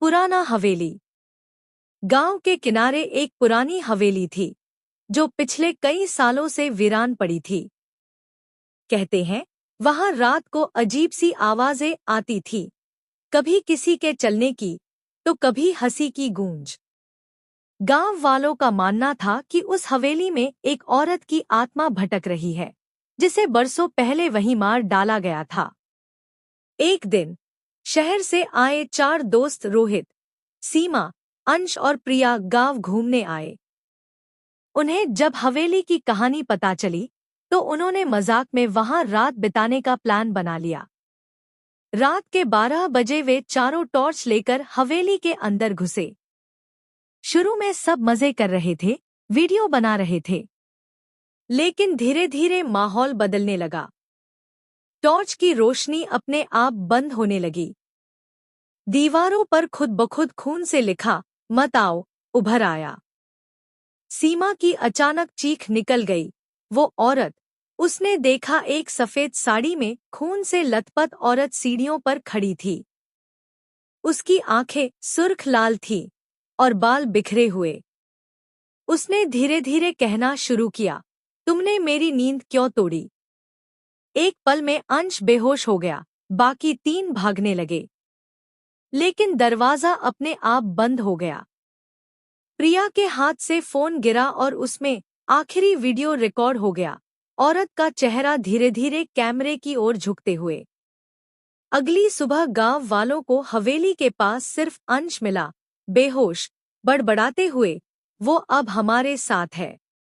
पुराना हवेली। गांव के किनारे एक पुरानी हवेली थी जो पिछले कई सालों से वीरान पड़ी थी। कहते हैं वहां रात को अजीब सी आवाजें आती थी, कभी किसी के चलने की तो कभी हंसी की गूंज। गांव वालों का मानना था कि उस हवेली में एक औरत की आत्मा भटक रही है, जिसे बरसों पहले वहीं मार डाला गया था। एक दिन शहर से आए 4 दोस्त रोहित, सीमा, अंश और प्रिया गांव घूमने आए। उन्हें जब हवेली की कहानी पता चली तो उन्होंने मजाक में वहां रात बिताने का प्लान बना लिया। रात के 12 बजे वे चारों टॉर्च लेकर हवेली के अंदर घुसे। शुरू में सब मजे कर रहे थे, वीडियो बना रहे थे, लेकिन धीरे धीरे माहौल बदलने लगा। टॉर्च की रोशनी अपने आप बंद होने लगी। दीवारों पर खुद ब खुद खून से लिखा "मत आओ" उभर आया। सीमा की अचानक चीख निकल गई। वो औरत, उसने देखा एक सफेद साड़ी में खून से लथपथ औरत सीढ़ियों पर खड़ी थी। उसकी आंखें सुर्ख लाल थीं और बाल बिखरे हुए। उसने धीरे धीरे कहना शुरू किया, "तुमने मेरी नींद क्यों तोड़ी?" एक पल में अंश बेहोश हो गया, बाकी 3 भागने लगे, लेकिन दरवाजा अपने आप बंद हो गया। प्रिया के हाथ से फोन गिरा और उसमें आखिरी वीडियो रिकॉर्ड हो गया, औरत का चेहरा धीरे धीरे कैमरे की ओर झुकते हुए। अगली सुबह गांव वालों को हवेली के पास सिर्फ अंश मिला, बेहोश, बड़बड़ाते हुए, "वो अब हमारे साथ है।"